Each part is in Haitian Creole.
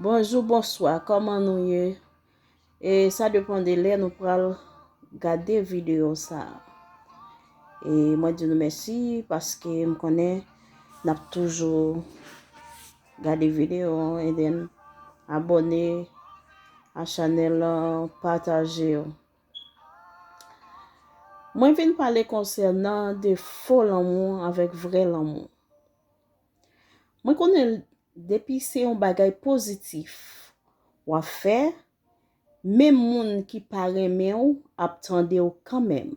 Bonjour, bonsoir, comment nous y? Et ça dépend de l'air, nous pourrons regarder vidéo ça. Et moi, je vous merci parce que je connais, n'a toujours regardé vidéo et then abonner à la chaîne, partager. Moi, je viens parler concernant de faux l'amour avec vrai l'amour. Moi, connais depuis c'est un bagage positif ou à faire. Même moun qui paraît ou attendez ou quand même.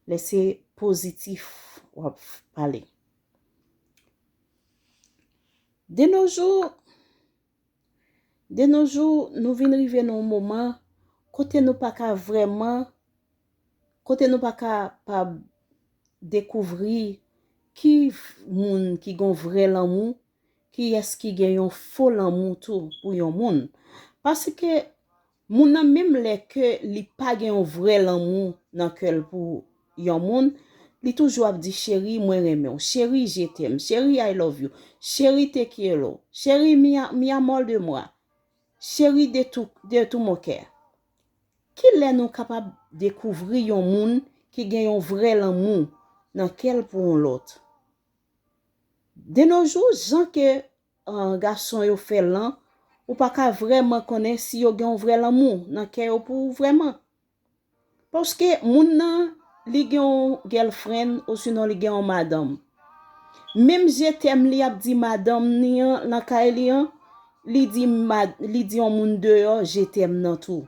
Laissez positif ou parler. De nos jours, nous venons arriver dans un moment côté nous pas vraiment côté nous pas découvrir qui moun qui gon vrai l'amour, qui est-ce qui gagne un faux l'amour tout pour yon moun. Parce que moun nan même les que li pas gen un vrai l'amour dans cœur pour yon moun, li toujours a dit chérie moi aime ou chérie je t'aime, chérie I love you, chérie te quiero, chérie mi amor de moi, chérie de tout mon cœur. Qui l'est nous capable découvrir yon moun qui gen un vrai l'amour dans quel pour l'autre. De nos jours, gens que un garçon yo fait lan ou pas ka vraiment connaître si yo gen vrai l'amour dans cœur pour vraiment. Parce que moun nan li gen girlfriend ou sinon li gen madame. Même je t'aime li ap di madame ni nan kay li di on moun dehors je t'aime nan tout.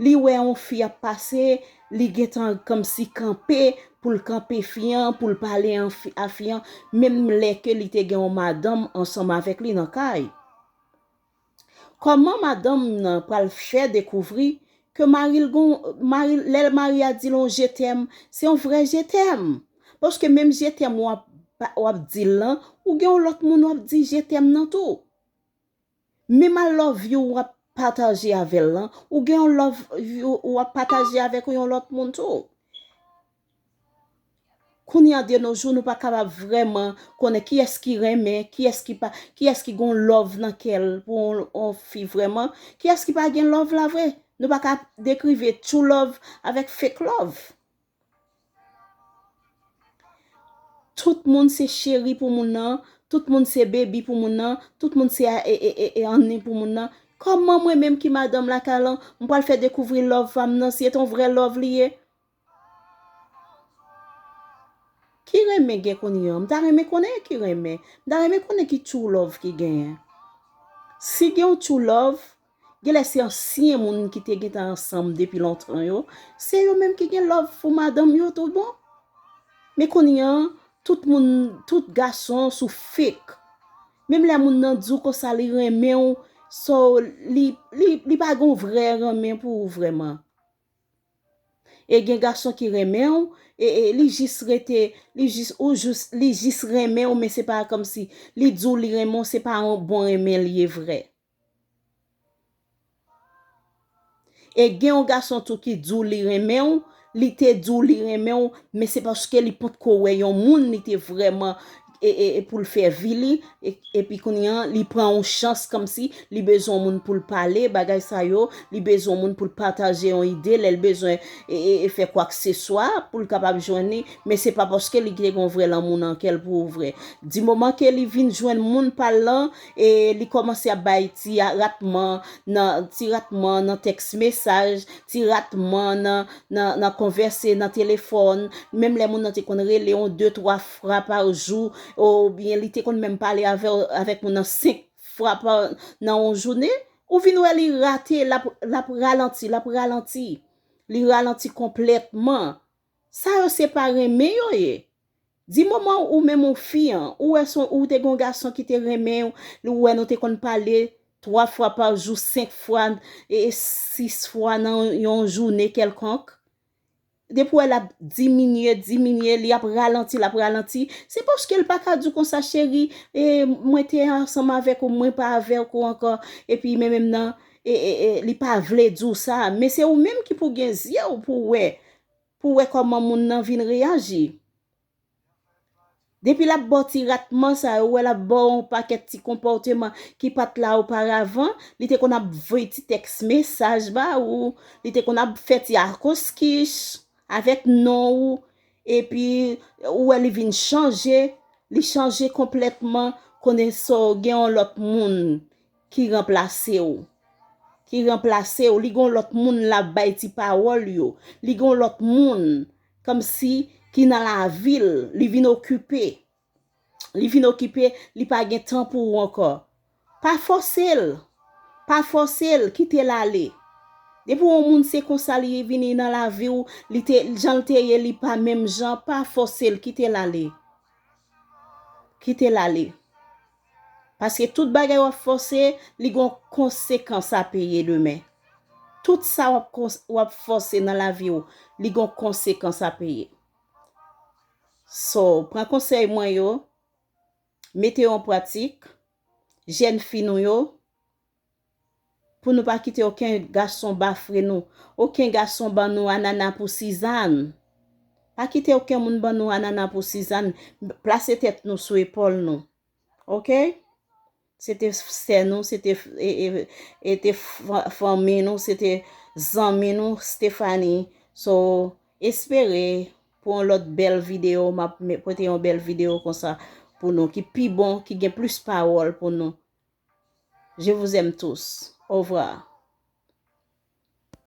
Li wè on fi a passé, li getan comme si campé pour le camper fian, pour le parler à fian, même les que li te gen madame ensemble avec li nan kay. Comment madame nan pral faire découvrir que Marie a dit l'on je t'aime, c'est un vrai je t'aime. Parce que même je t'aime ou ap di lan, ou gen l'autre moun ou ap di je t'aime nan tout. Même I love you ou ap partager avec lan, ou gen love you ou ap partager avec yon l'autre moun tout. Kounya de nos jours nous pas capable vraiment connaître qui est-ce qui remet, qui est-ce qui gon love dans quel pour on fi vraiment, qui est-ce qui pas gen love la vrai. Nous pas capable décrire true love avec fake love. Tout monde c'est chéri pour moun nan, tout monde c'est baby pour moun nan, tout monde c'est Annie pour moun nan. Comment moi même qui madame la calan, on pas le faire découvrir love femme nan, si est un vrai love lié. Qui reme gen konyon? M'ta reme konnen qui reme. M'ta reme konnen qui true love qui gen. Si gen true love, gen laissé ancien moun qui te gen ensemble depuis longtemps yo, c'est yo même qui gen love pour madame yo tout bon. Mais konyon, tout garçon sou fake. Même les moun nan djou ko sa li reme ou, so li pa gon vrai reme pour vraiment. Et gen garçon qui reme ou, et li jis rete, li jis reme ou, mais c'est pas comme si li djou li reme, c'est pas un bon reme li vrai. Et gen un garçon tout qui djou li reme ou, li te djou li reme ou, mais c'est parce que li pot ko wè yon moun li te vraiment et pour le faire vili et puis qu'on li prend une chance comme si li besoin moun pour le parler bagay sa yo, li besoin moun pour partager une idée, li besoin et faire quoi que ce soit pour le capable joindre, mais c'est pas parce que li gen vrai l'amour dans quel pour vrai. Du moment que li vinn joindre moun parlant et li commence à bay ti ratement dans texte message, ti ratement dans converser dans téléphone, même les moun nan te kon relé 2-3 fois par jour ou bien li te kon même parler avec mon 5 fois dans une journée ou vinn li raté la ralenti li ralenti complètement ça c'est pas remet yo. Di moment ou même ou fille ou te gon garçon qui te remet ou nou te kon parler 3 fois par jour, 5 fois et 6 fois dans une journée quelconque. Depuis elle a diminué, li a ralenti, c'est parce qu'elle pas ka dit comme ça chérie et moi t'es ensemble avec ou moi pas avec ou encore et puis même nan et li pas vle dire ça, mais c'est ou même qui pour gen ou pour ouais comment moun nan vinn réagir. Depuis la boti ratman ça ou la bon paquet ti comportement qui pat là auparavant, li te qu'on a voy ti texte message ba ou li te qu'on a fait ti akoskish avec non ou et puis ou elle vient changer, li changer complètement connaissant gen l'autre monde qui remplace ou li gon l'autre monde la bay ti parole yo, li gon l'autre monde comme si qui dans la ville, li vient occuper. Li vin occupé, li pa gen temps pour encore. Pas forcel. Pas forcel, quitter l'aller. Depuis un moun se kon sa li vini dans la vie ou li te jan te li pa même jan, pas forcel, quitter l'aller. Quitter l'aller. Parce que tout bagay wap forcé, li gon conséquence à payer demain. Tout ça wap forcé dans la vie ou, li gon conséquence à payer. So, prends conseil moi yo, mettez en pratique, jeune fille nou yo, pour ne pas quitter aucun garçon bafre nous, aucun garçon ban nous anana pour 6 ans. Pas quitter aucun moun ban nous anana pour 6 ans, placer tête nous sur épaule nous. OK? C'était c'est nous, c'était famille nous, c'était zami nous, Stéphanie. So, espérer pour l'autre belle vidéo, m'a porter une belle vidéo comme ça pour nous qui plus bon, qui gagne plus parole pour nous. Je vous aime tous. Au revoir.